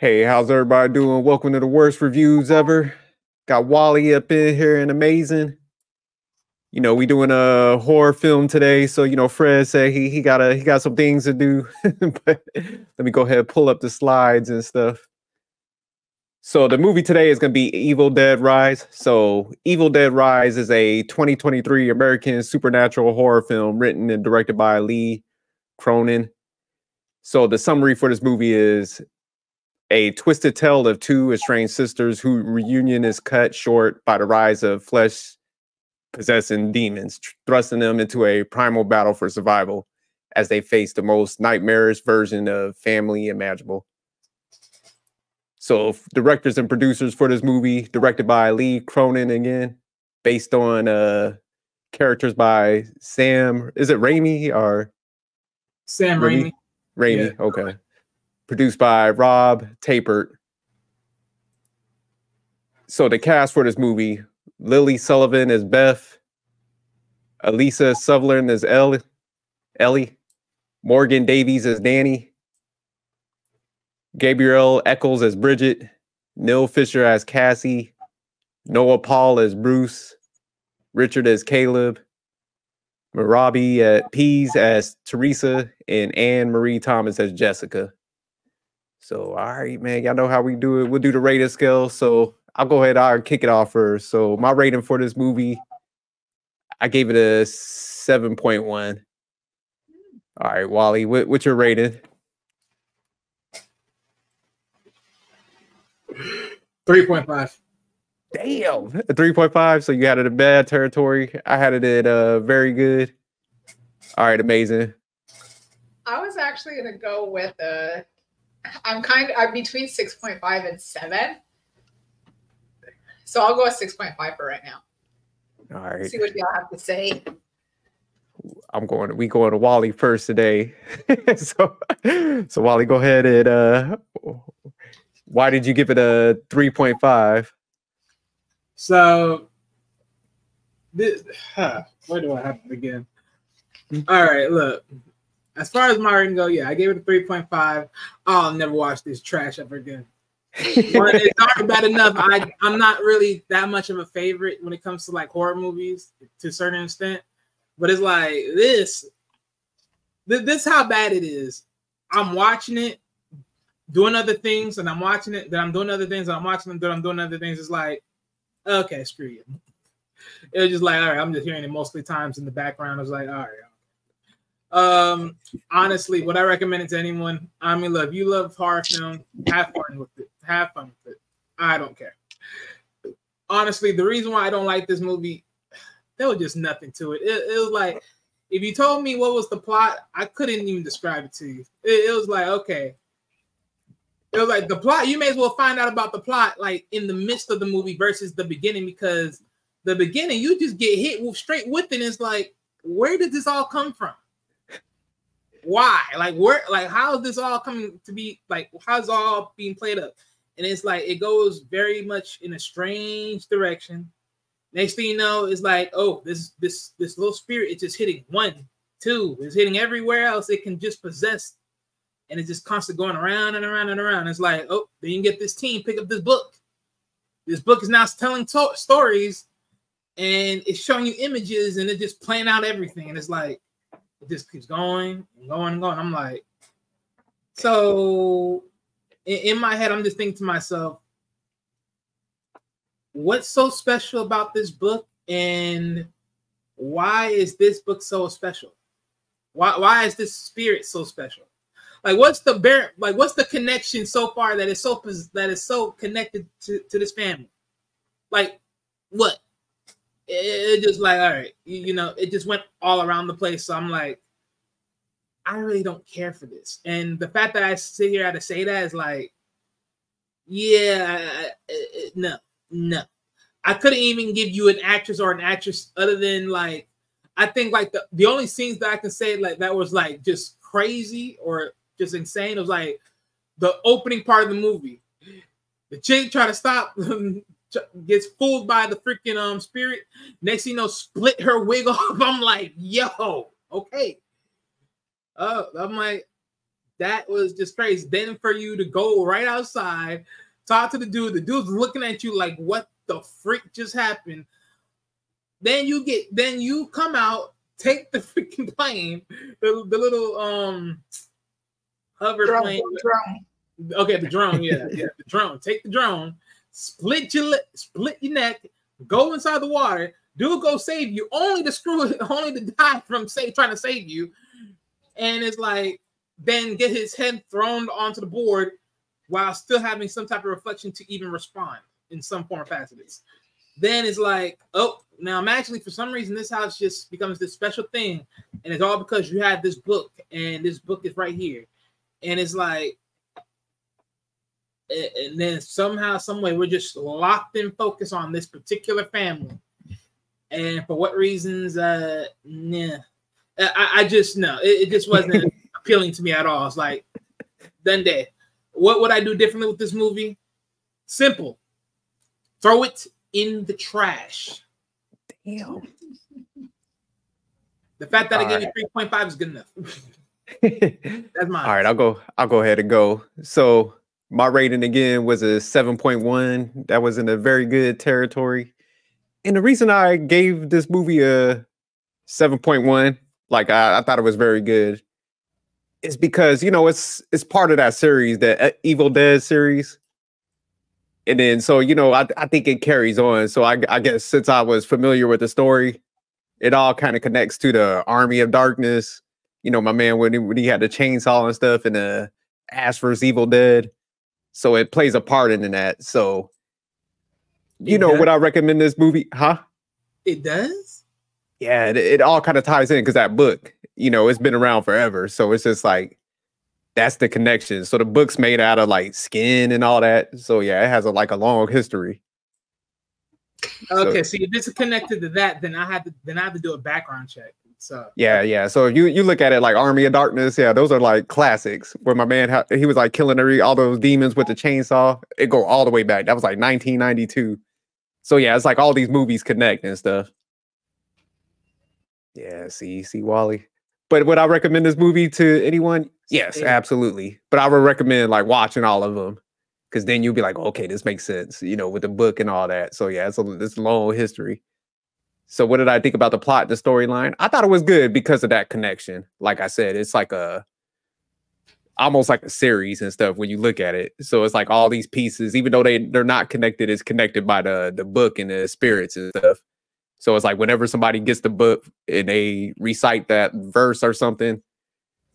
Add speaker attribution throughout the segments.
Speaker 1: Hey, how's everybody doing? Welcome to the worst reviews ever. Got Wally up in here and amazing. We doing a horror film today, so Fred said he got some things to do. But let me go ahead and pull up the slides and stuff. So the movie today is gonna be Evil Dead Rise. So Evil Dead Rise is a 2023 American supernatural horror film written and directed by Lee Cronin. So the summary for this movie is a twisted tale of two estranged sisters whose reunion is cut short by the rise of flesh-possessing demons, thrusting them into a primal battle for survival as they face the most nightmarish version of family imaginable. So, directors and producers for this movie, directed by Lee Cronin again, based on characters by Sam. Is it Raimi or
Speaker 2: Sam Raimi?
Speaker 1: Raimi, yeah. Okay. Produced by Rob Tapert. So the cast for this movie: Lily Sullivan as Beth, Elisa Sutherland as Ellie, Morgan Davies as Danny, Gabrielle Eccles as Bridget, Neil Fisher as Cassie, Noah Paul as Bruce, Richard as Caleb, Marabi Pease as Teresa, and Anne Marie Thomas as Jessica. So, all right, man, y'all know how we do it. We'll do the rating scale. So I'll go ahead. I'll kick it off first. So my rating for this movie, I gave it a 7.1. All right, Wally, what's your rating?
Speaker 2: 3.5.
Speaker 1: Damn, a 3.5. So you had it in bad territory. I had it at very good. All right, amazing.
Speaker 3: I was actually gonna go with I'm between 6.5 and 7. So I'll go with 6.5 for right now.
Speaker 1: All right.
Speaker 3: See what y'all have to say.
Speaker 1: We going to Wally first today. so Wally, go ahead and why did you give it a 3.5?
Speaker 2: So where do I have to begin? All right, look. As far as my rating go, yeah, I gave it a 3.5. I'll never watch this trash ever again. It's already bad enough. I'm not really that much of a favorite when it comes to like horror movies to a certain extent. But it's like this how bad it is. I'm watching it, doing other things, and I'm watching it, then I'm doing other things, and I'm watching them, then I'm doing other things. It's like, okay, screw you. It was just like, all right, I'm just hearing it mostly times in the background. I was like, all right. Honestly, would I recommend it to anyone? I mean, look, if you love horror film, have fun with it. Have fun with it. I don't care. Honestly, the reason why I don't like this movie, there was just nothing to it. It was like, if you told me what was the plot, I couldn't even describe it to you. It was like, okay. It was like the plot, you may as well find out about the plot like in the midst of the movie versus the beginning, because the beginning, you just get hit straight with it. And it's like, where did this all come from? Why? Like, where? Like, how is this all coming to be? Like, how's all being played up? And it's like it goes very much in a strange direction. Next thing you know, it's like, oh, this little spirit, it's just hitting 1, 2, it's hitting everywhere else it can just possess, and it's just constantly going around and around and around. It's like, oh, then you get this team pick up this book. This book is now telling stories, and it's showing you images, and it's just playing out everything, and it's like. It just keeps going and going and going. I'm like, so in my head, I'm just thinking to myself, what's so special about this book, and why is this book so special? Why is this spirit so special? Like, what's the connection so far that is so connected to this family? Like, what? It just like, all right, it just went all around the place. So I'm like, I really don't care for this. And the fact that I sit here to say that is like, yeah, no. I couldn't even give you an actress or an actress other than like, I think like the only scenes that I can say like that was like just crazy or just insane. It was like the opening part of the movie. The chick try to stop gets fooled by the freaking spirit. Next thing you know, split her wig off. I'm like, yo, okay. I'm like, that was just crazy. Then for you to go right outside, talk to the dude's looking at you like, what the freak just happened? Then you come out, take the freaking plane, the little hover plane.
Speaker 3: Drone.
Speaker 2: Okay, the drone, yeah, the drone. Take the drone, split your neck, go inside the water. Dude, go save you, only to die from trying to save you. And it's like, then get his head thrown onto the board while still having some type of reflection to even respond in some form or facets. Then it's like, oh, now magically for some reason this house just becomes this special thing, and it's all because you had this book, and this book is right here, and it's like, and then somehow, some way, we're just locked in focus on this particular family, and for what reasons? I just no, it just wasn't appealing to me at all. It's like, done that. What would I do differently with this movie? Simple. Throw it in the trash.
Speaker 1: Damn.
Speaker 2: The fact that I gave you 3.5 is good enough. That's mine.
Speaker 1: All right, I'll go ahead and go. So my rating again was a 7.1. That was in a very good territory. And the reason I gave this movie a 7.1, like I thought it was very good, is because, you know, it's part of that series, the Evil Dead series. And then, so, you know, I think it carries on. So I guess since I was familiar with the story, it all kind of connects to the Army of Darkness. You know, my man, when he had the chainsaw and stuff, and the Ash vs. Evil Dead. So it plays a part in that. So, you know, would I recommend this movie? Huh?
Speaker 2: It does?
Speaker 1: Yeah, it all kind of ties in because that book, you know, it's been around forever. So it's just like, that's the connection. So the book's made out of like skin and all that. So yeah, it has a long history.
Speaker 2: Okay, so if it's connected to that, then I have to do a background check. So
Speaker 1: yeah. So if you look at it like Army of Darkness, yeah, those are like classics where my man he was like killing all those demons with the chainsaw. It go all the way back. That was like 1992. So yeah, it's like all these movies connect and stuff. Yeah, see Wally. But would I recommend this movie to anyone? Yes, absolutely. But I would recommend like watching all of them, because then you'll be like, okay, this makes sense, you know, with the book and all that. So yeah, it's a long history. So what did I think about the plot, the storyline? I thought it was good because of that connection. Like I said, it's like almost like a series and stuff when you look at it. So it's like all these pieces, even though they're not connected, it's connected by the book and the spirits and stuff. So it's like whenever somebody gets the book and they recite that verse or something,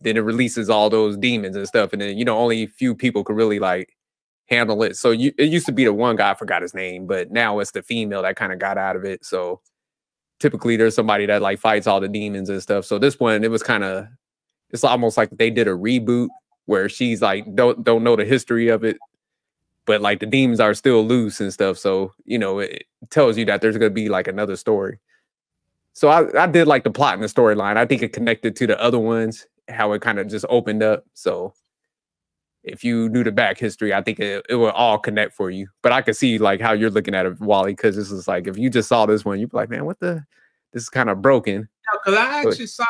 Speaker 1: then it releases all those demons and stuff. And then, you know, only a few people could really like handle it. So it used to be the one guy, I forgot his name, but now it's the female that kind of got out of it. So typically there's somebody that like fights all the demons and stuff. So this one, it's almost like they did a reboot where she's like, don't know the history of it, but like the demons are still loose and stuff. So, you know, it tells you that there's going to be like another story. So I did like the plot and the storyline. I think it connected to the other ones, how it kind of just opened up. So if you knew the back history, I think it will all connect for you. But I could see like how you're looking at it, Wally, because this is like, if you just saw this one, you'd be like, man, this is kind of broken.
Speaker 2: Because I actually saw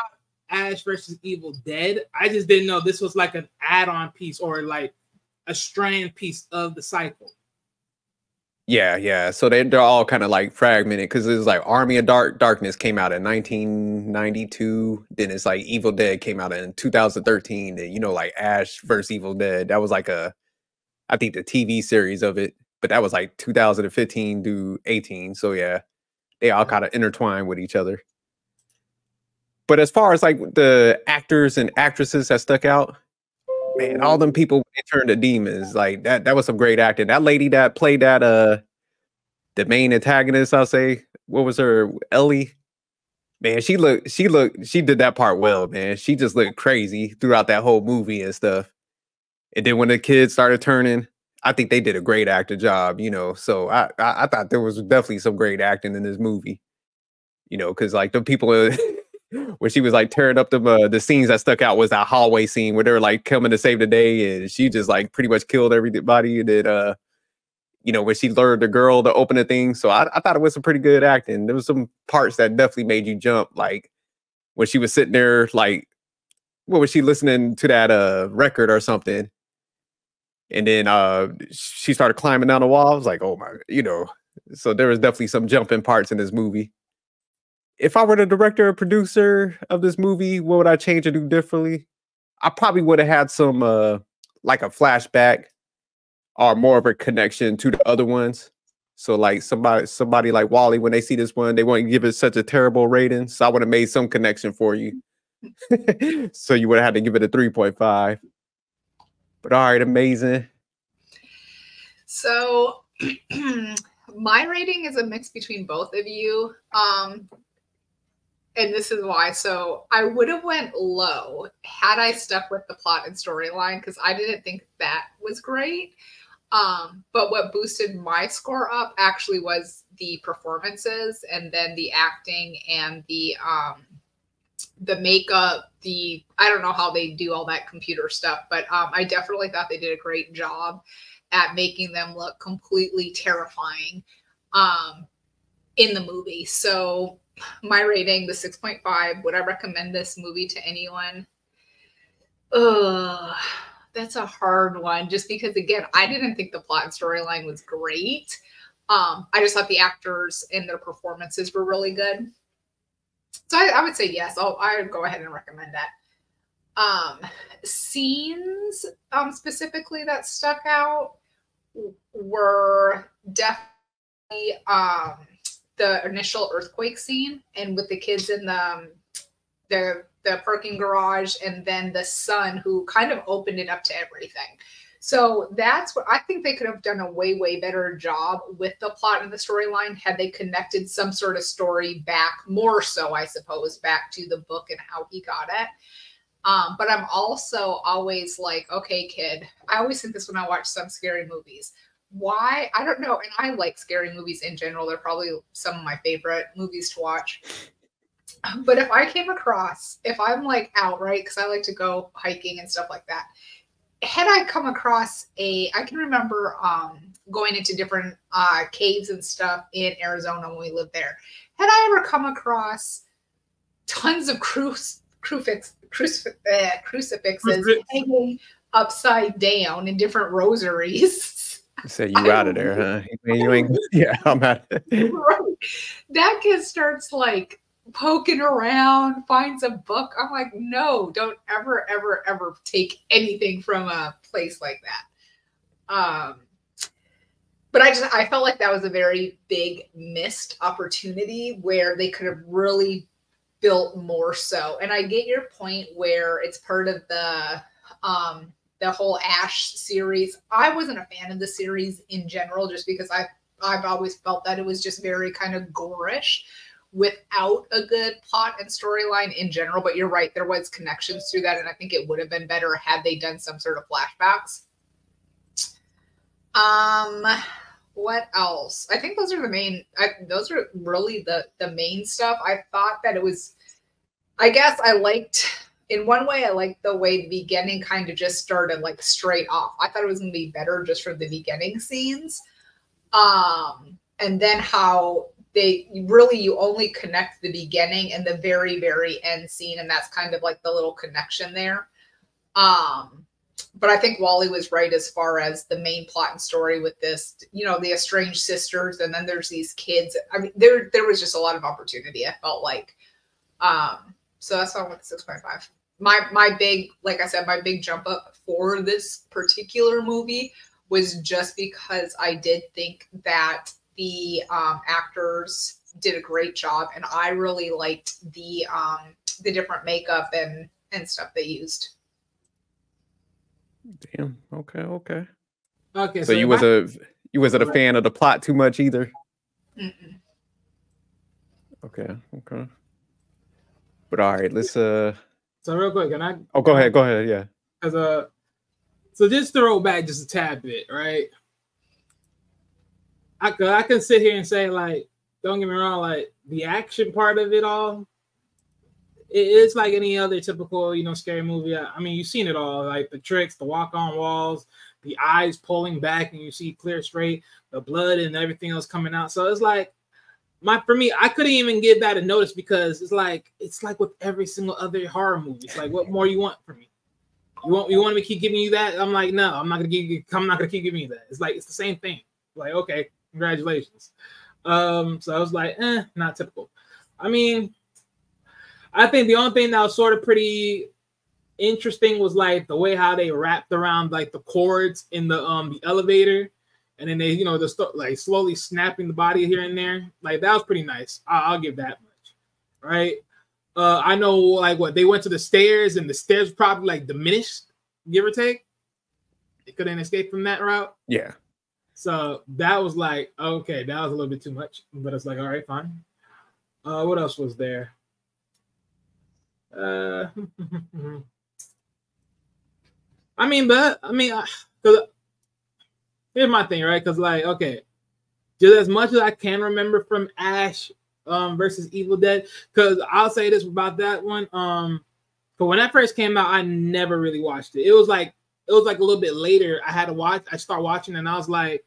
Speaker 2: Ash versus Evil Dead. I just didn't know this was like an add-on piece or like a strand piece of the cycle.
Speaker 1: Yeah. So they're all kind of like fragmented, because it's like Army of Darkness came out in 1992. Then it's like Evil Dead came out in 2013. And, you know, like Ash versus Evil Dead, that was like I think the TV series of it, but that was like 2015 to 18. So yeah, they all kind of intertwine with each other. But as far as like the actors and actresses that stuck out, man, all them people, they turned to demons. Like that was some great acting. That lady that played that the main antagonist, I'll say, what was her, Ellie? Man, she did that part well, man. She just looked crazy throughout that whole movie and stuff. And then when the kids started turning, I think they did a great acting job, you know. So I thought there was definitely some great acting in this movie, you know, because like the people where she was like tearing up the scenes that stuck out was that hallway scene where they were like coming to save the day, and she just like pretty much killed everybody. And then you know, when she lured the girl to open the thing. So I thought it was some pretty good acting. There was some parts that definitely made you jump, like when she was sitting there like what was she listening to that record or something? And then she started climbing down the wall. I was like, oh my, you know. So there was definitely some jumping parts in this movie. If I were the director or producer of this movie, what would I change or do differently? I probably would have had some like a flashback or more of a connection to the other ones. So like somebody like Wally, when they see this one, they won't give it such a terrible rating. So I would have made some connection for you. So you would have had to give it a 3.5. But all right, amazing.
Speaker 3: So my rating is a mix between both of you. And this is why. So I would have went low had I stuck with the plot and storyline, because I didn't think that was great. But what boosted my score up actually was the performances, and then the acting and the makeup. I don't know how they do all that computer stuff, but I definitely thought they did a great job at making them look completely terrifying in the movie. So my rating, the 6.5, would I recommend this movie to anyone? That's a hard one, just because, again, I didn't think the plot and storyline was great. I just thought the actors and their performances were really good. So I would say yes. I would go ahead and recommend that. Scenes specifically that stuck out were definitely the initial earthquake scene, and with the kids in the parking garage, and then the son who kind of opened it up to everything. So that's what I think they could have done a way better job with the plot and the storyline had they connected some sort of story back, more so, I suppose, back to the book and how he got it. But I'm also always like, okay, kid, I always think this when I watch some scary movies. Why? I don't know. And I like scary movies in general. They're probably some of my favorite movies to watch. But if I'm like out, right? Because I like to go hiking and stuff like that. Had I come across I can remember going into different caves and stuff in Arizona when we lived there. Had I ever come across tons of crucifixes hanging upside down in different rosaries.
Speaker 1: Say you out of there, huh? You ain't, yeah, I'm out of there.
Speaker 3: Right. That kid starts like poking around, finds a book. I'm like, no, don't ever take anything from a place like that. But I felt like that was a very big missed opportunity where they could have really built more so. And I get your point where it's part of the whole Ash series. I wasn't a fan of the series in general, just because I've always felt that it was just very kind of gorish without a good plot and storyline in general. But you're right, there was connections through that, and I think it would have been better had they done some sort of flashbacks. What else? I think those are the main. Those are really the main stuff. I thought that it was. I guess I liked. In one way, I liked the way the beginning kind of just started like straight off. I thought it was going to be better just for the beginning scenes. And then how you only connect the beginning and the very, very end scene. And that's kind of like the little connection there. But I think Wally was right as far as the main plot and story with this, the estranged sisters. And then there's these kids. I mean, there was just a lot of opportunity, I felt like. So that's why I went to 6.5. My big, like I said, my big jump up for this particular movie was just because I did think that the actors did a great job, and I really liked the different makeup and stuff they used.
Speaker 1: Damn. Okay.
Speaker 2: Okay.
Speaker 1: So you wasn't a fan of the plot too much either?
Speaker 3: Mm-mm.
Speaker 1: Okay. But all right, let's
Speaker 2: So real quick, can I?
Speaker 1: Oh, go ahead. Yeah.
Speaker 2: So just to roll back just a tad bit, right? I can sit here and say, like, don't get me wrong, like the action part of it all, it's like any other typical, scary movie. I mean, you've seen it all, like the tricks, the walk on walls, the eyes pulling back and you see clear straight, the blood and everything else coming out. So it's like, for me, I couldn't even give that a notice because it's like with every single other horror movie. It's like, what more you want from me? You want me to keep giving you that? I'm like, no, I'm not gonna keep giving you that. It's like it's the same thing. Like, okay, congratulations. So I was like, not typical. I mean, I think the only thing that was sort of pretty interesting was like the way how they wrapped around like the cords in the elevator, and then they, you know, they start like slowly snapping the body here and there. Like that was pretty nice. I'll give that much, right? I know like what they went to the stairs, and the stairs probably like diminished, give or take. They couldn't escape from that route.
Speaker 1: Yeah.
Speaker 2: So that was like, okay, that was a little bit too much, but it's like, all right, fine. What else was there? I mean, here's my thing, right? Because like, okay, just as much as I can remember from Ash versus Evil Dead, because I'll say this about that one. But when that first came out, I never really watched it. It was like a little bit later. I started watching, and I was like,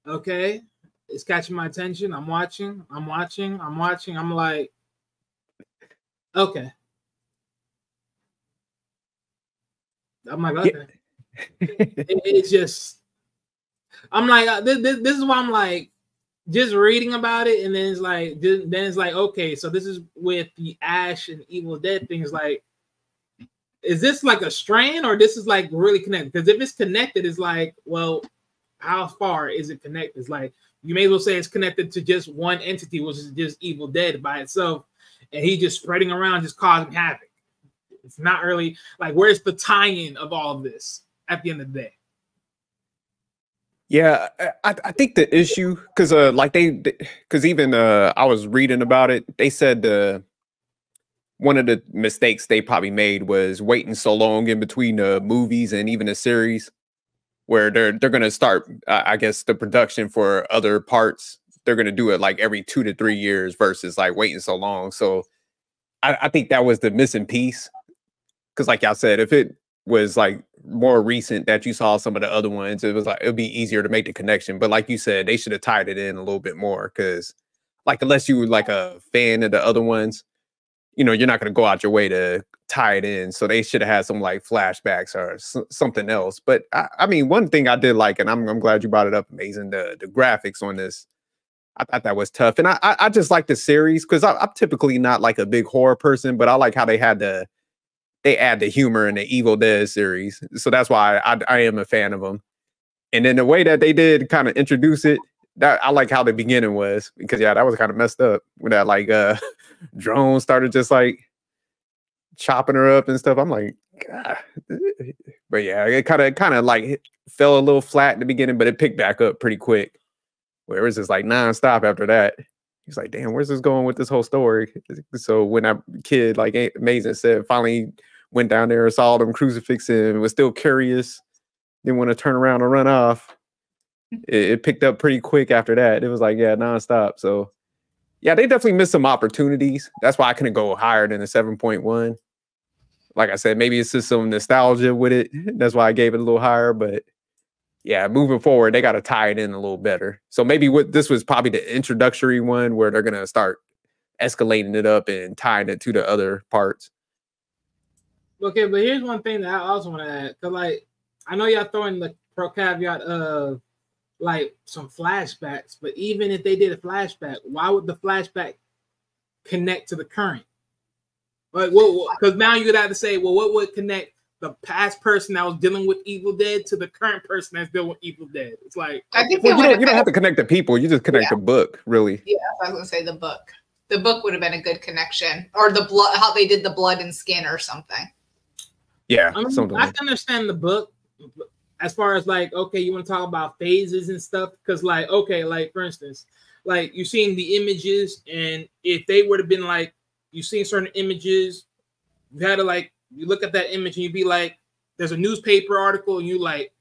Speaker 2: okay, it's catching my attention. I'm watching. I'm like, okay. I'm like, okay. It's just, I'm like, this is why I'm like, just reading about it, and then it's like, okay, so this is with the Ash and Evil Dead things. Like, is this like a strand, or this is like really connected? Because if it's connected, it's like, well, how far is it connected? It's like, you may as well say it's connected to just one entity, which is just Evil Dead by itself, and he just spreading around, just causing havoc. It's not really like, where's the tie-in of all of this at the end of the day?
Speaker 1: Yeah, I think the issue, because even I was reading about it, they said one of the mistakes they probably made was waiting so long in between the movies and even the series, where they're gonna start, I guess, the production for other parts. They're gonna do it like every 2 to 3 years versus like waiting so long. So I think that was the missing piece. Because like y'all said, if it was like more recent that you saw some of the other ones, it was like, it'd be easier to make the connection. But like you said, they should have tied it in a little bit more, because like, unless you were like a fan of the other ones, you know, you're not going to go out your way to tie it in. So they should have had some like flashbacks or something else. But I mean, one thing I did like, and I'm glad you brought it up, Amazing, the graphics on this, I thought that was tough. And I just like the series, because I'm typically not like a big horror person, but I like how they add the humor in the Evil Dead series. So that's why I am a fan of them. And then the way that they did kind of introduce it, that I like how the beginning was, because yeah, that was kind of messed up when that like drone started just like chopping her up and stuff. I'm like, God. But yeah, it kind of like fell a little flat in the beginning, but it picked back up pretty quick. Where it was just like nonstop after that. He's like, damn, where's this going with this whole story? So when that kid, like Amazing said, finally went down there and saw them crucifixing and was still curious, didn't want to turn around and run off, it picked up pretty quick after that. It was like, yeah, nonstop. So yeah, they definitely missed some opportunities. That's why I couldn't go higher than a 7.1. Like I said, maybe it's just some nostalgia with it. That's why I gave it a little higher. But yeah, moving forward, they got to tie it in a little better. So maybe this was probably the introductory one where they're going to start escalating it up and tying it to the other parts.
Speaker 2: Okay, but here's one thing that I also want to add. Because, like, I know y'all throwing the pro caveat of, like, some flashbacks. But even if they did a flashback, why would the flashback connect to the current? Like, because now you'd have to say, well, what would connect the past person that was dealing with Evil Dead to the current person that's dealing with Evil Dead? It's like,
Speaker 3: I think
Speaker 1: you don't have to connect the people. You just connect the book, really.
Speaker 3: Yeah, I was going to say the book. The book would have been a good connection, or the blood, how they did the blood and skin or something.
Speaker 2: Yeah, I can understand the book as far as like, okay, you want to talk about phases and stuff, because like, okay, like for instance, like you've seen the images, and if they would have been like, you've seen certain images, you had to like, you look at that image and you'd be like, there's a newspaper article, and you like,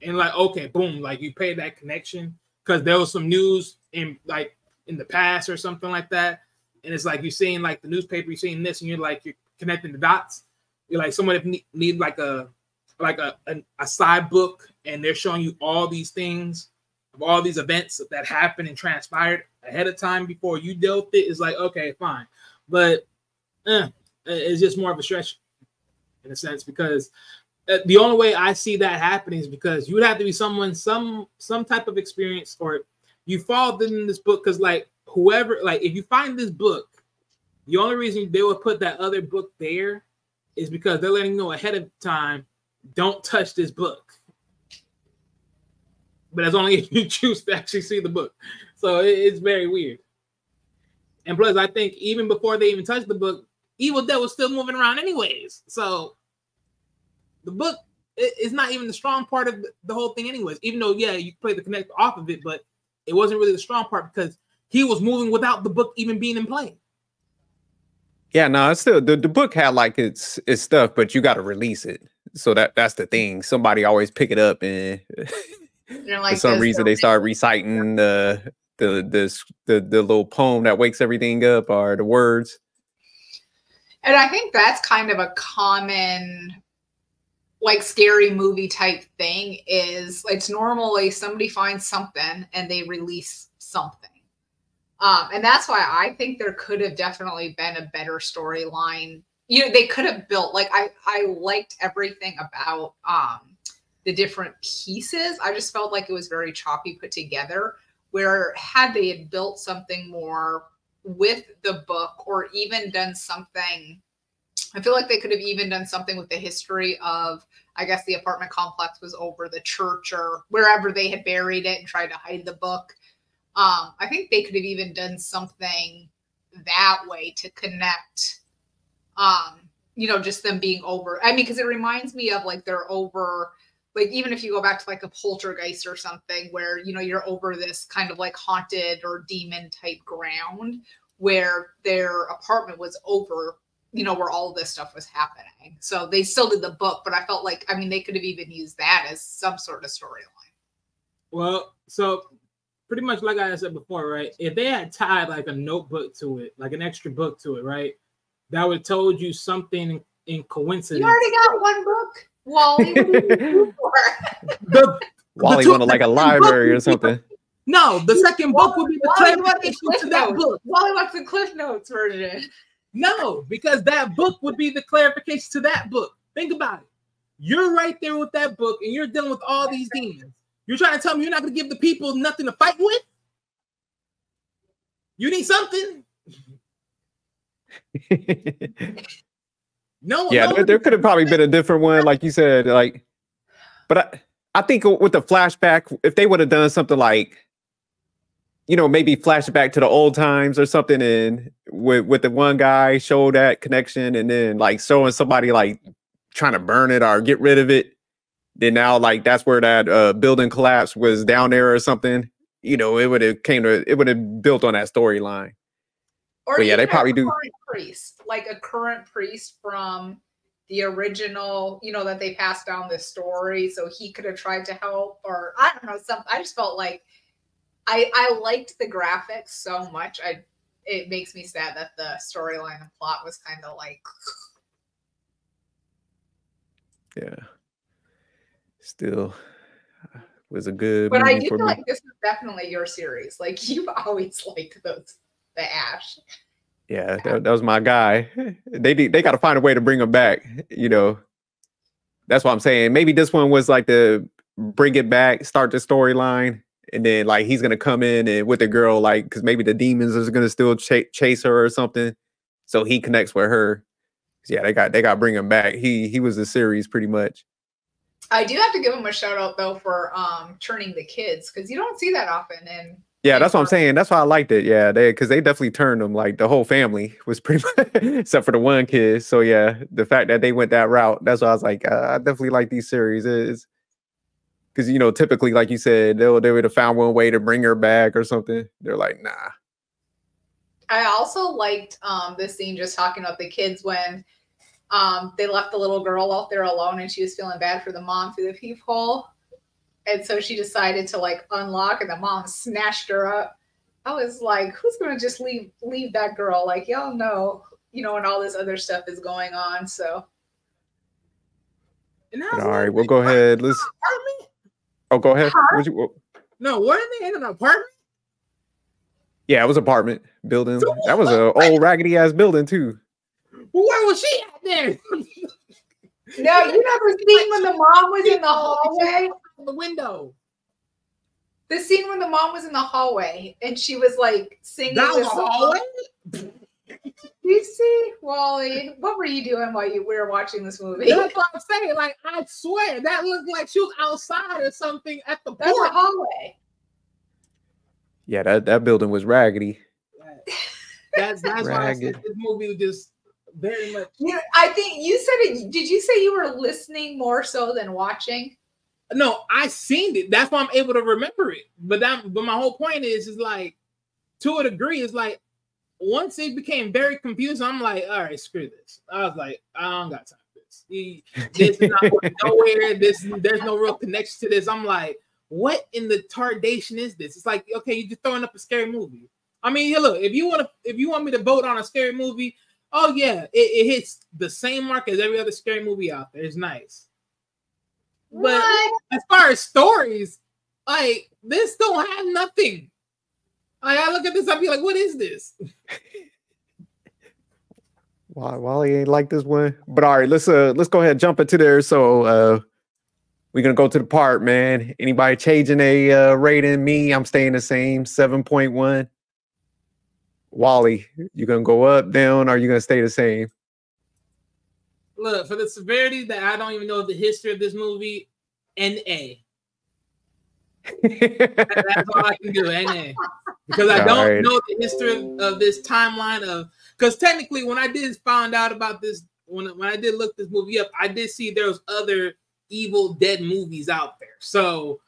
Speaker 2: and like, okay, boom, like you paid that connection because there was some news in like in the past or something like that, and it's like you're seeing like the newspaper, you're seeing this, and you're like, you're connecting the dots. You're like, someone if need like a side book, and they're showing you all these things, of all these events that happened and transpired ahead of time before you dealt with it, it's like, okay, fine. But it's just more of a stretch in a sense, because the only way I see that happening is because you would have to be someone, some type of experience, or you fall in this book. Because like whoever, like if you find this book, the only reason they would put that other book there is because they're letting you know ahead of time, don't touch this book. But that's only if you choose to actually see the book. So it's very weird. And plus, I think even before they even touched the book, Evil Dead was still moving around anyways. So the book is not even the strong part of the whole thing anyways. Even though, yeah, you play the connect off of it, but it wasn't really the strong part because he was moving without the book even being in play.
Speaker 1: Yeah, no, it's still the book had like its stuff, but you got to release it. So that's the thing. Somebody always pick it up, and like, for some reason they start reciting the little poem that wakes everything up, or the words.
Speaker 3: And I think that's kind of a common, like, scary movie type thing. Is it's normally somebody finds something and they release something. And that's why I think there could have definitely been a better storyline. You know, they could have built, like, I liked everything about the different pieces. I just felt like it was very choppy put together, where had they had built something more with the book, or even done something, I feel like they could have even done something with the history of, I guess the apartment complex was over the church or wherever they had buried it and tried to hide the book. I think they could have even done something that way to connect, you know, just them being over. I mean, because it reminds me of like they're over, like even if you go back to like a Poltergeist or something where, you know, you're over this kind of like haunted or demon type ground where their apartment was over, you know, where all of this stuff was happening. So they still did the book, but I felt like, I mean, they could have even used that as some sort of storyline.
Speaker 2: Well, so pretty much like I said before, right? If they had tied like a notebook to it, like an extra book to it, right? That would have told you something in coincidence.
Speaker 3: You already got one book. Wally, what are you doing for?
Speaker 1: Wally wanted like a library or something.
Speaker 2: No, the second book would be the clarification to that book.
Speaker 3: Wally wants the Cliff Notes version.
Speaker 2: No, because that book would be the clarification to that book. Think about it. You're right there with that book, and you're dealing with all these demons. You're trying to tell me you're not going to give the people nothing to fight with? You need something? No.
Speaker 1: Yeah, there could have probably been a different one, like you said. Like, but I think with the flashback, if they would have done something like, you know, maybe flashback to the old times or something, and with the one guy show that connection, and then like showing somebody like trying to burn it or get rid of it. Then now, like that's where that building collapse was down there or something. You know, it would have built on that storyline.
Speaker 3: Or
Speaker 1: but yeah, they probably do.
Speaker 3: Priest, like a current priest from the original, you know, that they passed down this story, so he could have tried to help, or I don't know, something. I just felt like I liked the graphics so much. It makes me sad that the storyline and plot was kind of like,
Speaker 1: yeah. Still was a good
Speaker 3: but
Speaker 1: movie
Speaker 3: I do
Speaker 1: for
Speaker 3: feel
Speaker 1: me.
Speaker 3: like this is definitely your series. Like you've always liked the Ash.
Speaker 1: Yeah, that was my guy. They got to find a way to bring him back. You know, that's what I'm saying. Maybe this one was like to bring it back, start the storyline, and then like he's gonna come in and with the girl, like because maybe the demons is gonna still chase her or something. So he connects with her. Yeah, they got to bring him back. He was the series pretty much.
Speaker 3: I do have to give him a shout out though for turning the kids, because you don't see that often. And
Speaker 1: yeah, that's what I'm saying. That's why I liked it. Yeah, because they definitely turned them. Like the whole family was pretty much, except for the one kid. So yeah, the fact that they went that route, that's why I was like, I definitely like these series. Is because you know typically, like you said, they would have found one way to bring her back or something. They're like, nah.
Speaker 3: I also liked this scene just talking about the kids when they left the little girl out there alone and she was feeling bad for the mom through the peephole. And so she decided to like unlock and the mom snatched her up. I was like, who's going to just leave that girl? Like, y'all know, you know, and all this other stuff is going on. So.
Speaker 1: All right, we'll go ahead. Let's. Oh, go ahead.
Speaker 3: Huh?
Speaker 2: No, weren't they in an apartment?
Speaker 1: Yeah, it was apartment building.
Speaker 2: So
Speaker 1: That was an old raggedy ass building too.
Speaker 2: Well, where was she at there?
Speaker 3: No, you never seen when the mom was in the hallway?
Speaker 2: The window.
Speaker 3: The scene when the mom was in the hallway and she was like singing
Speaker 2: That was
Speaker 3: this
Speaker 2: a
Speaker 3: song.
Speaker 2: hallway?
Speaker 3: You see, Wally, what were you doing while you were watching this movie?
Speaker 2: That's what I'm saying. Like, I swear, that looked like she was outside or something at the
Speaker 3: That's a
Speaker 2: porch.
Speaker 3: hallway.
Speaker 1: Yeah, that building was raggedy.
Speaker 2: That's why I
Speaker 1: Ragged.
Speaker 2: said this movie was just very much.
Speaker 3: I think you said it. Did you say you were listening more so than watching?
Speaker 2: No, I seen it. That's why I'm able to remember it. But my whole point is like, to a degree, is like, once it became very confusing, I'm like, all right, screw this. I was like, I don't got time for this. This is not going nowhere. There's no real connection to this. I'm like, what in the tardation is this? It's like, okay, you're just throwing up a scary movie. I mean, look, if you want me to vote on a scary movie, oh yeah, it hits the same mark as every other scary movie out there. It's nice. But
Speaker 3: What?
Speaker 2: as far as stories, like, this don't have nothing. Like, I look at this, I'd be like, what is this?
Speaker 1: Wally ain't like this one. But all right, let's go ahead and jump into there. So we're gonna go to the part, man. Anybody changing a rating? Me, I'm staying the same, 7.1. Wally, you gonna go up, down, or you gonna stay the same?
Speaker 2: Look, for the severity that I don't even know the history of this movie, NA. That's all I can do, NA. Because I don't know the history of this timeline of, because technically when I did find out about this, when I did look this movie up, I did see there was other Evil Dead movies out there. So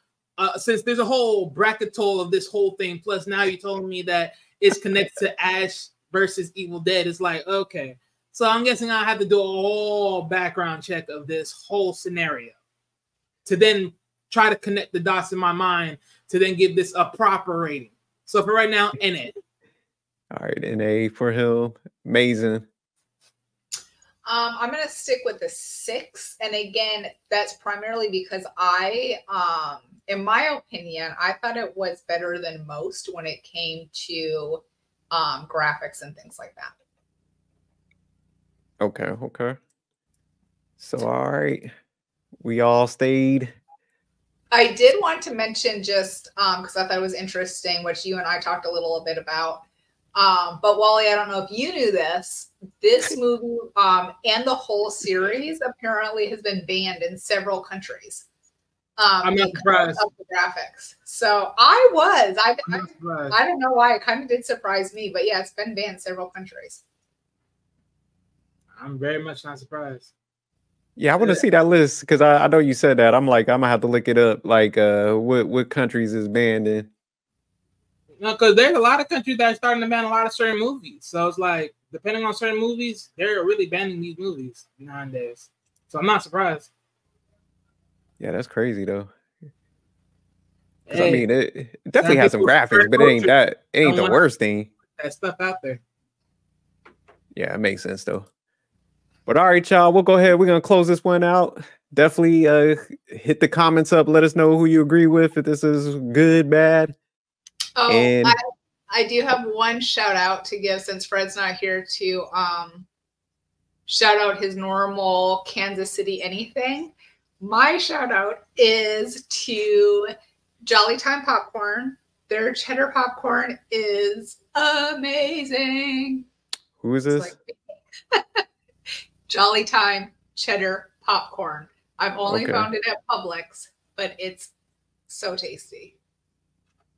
Speaker 2: since there's a whole bracket toll of this whole thing, plus now you're telling me that it's connected to Ash versus Evil Dead, it's like, okay. So I'm guessing I have to do a whole background check of this whole scenario to then try to connect the dots in my mind to then give this a proper rating. So for right now, NA.
Speaker 1: All right, NA for him. Amazing.
Speaker 3: I'm gonna stick with the 6, and again, that's primarily because I, in my opinion, I thought it was better than most when it came to graphics and things like that.
Speaker 1: Okay. So all right, we all stayed.
Speaker 3: I did want to mention just because I thought it was interesting, which you and I talked a little bit about. But Wally, I don't know if you knew this. This movie and the whole series apparently has been banned in several countries.
Speaker 2: I'm not surprised.
Speaker 3: Of the graphics. So I don't know why. It kind of did surprise me, but yeah, it's been banned in several countries.
Speaker 2: I'm very much not surprised.
Speaker 1: Yeah, I want to see that list because I know you said that. I'm like, I'm gonna have to look it up. Like, what countries is banned in?
Speaker 2: No, because there's a lot of countries that are starting to ban a lot of certain movies. So it's like, depending on certain movies, they're really banning these movies nowadays. So I'm not surprised.
Speaker 1: Yeah, that's crazy though.
Speaker 2: Hey,
Speaker 1: I mean, it definitely has some graphics, but it ain't the worst thing.
Speaker 2: That stuff out there.
Speaker 1: Yeah, it makes sense though. But all right, y'all, we'll go ahead. We're gonna close this one out. Definitely hit the comments up. Let us know who you agree with, if this is good, bad.
Speaker 3: Oh,
Speaker 1: and
Speaker 3: I do have one shout out to give since Fred's not here to shout out his normal Kansas City anything. My shout out is to Jolly Time Popcorn. Their cheddar popcorn is amazing.
Speaker 1: Who is this?
Speaker 3: Jolly Time cheddar popcorn. I've only found it at Publix, but it's so tasty.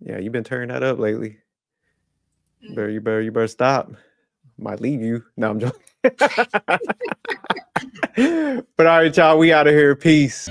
Speaker 1: Yeah, you've been turning that up lately. You better stop. Might leave you. No, I'm joking. But all right, y'all, we out of here. Peace.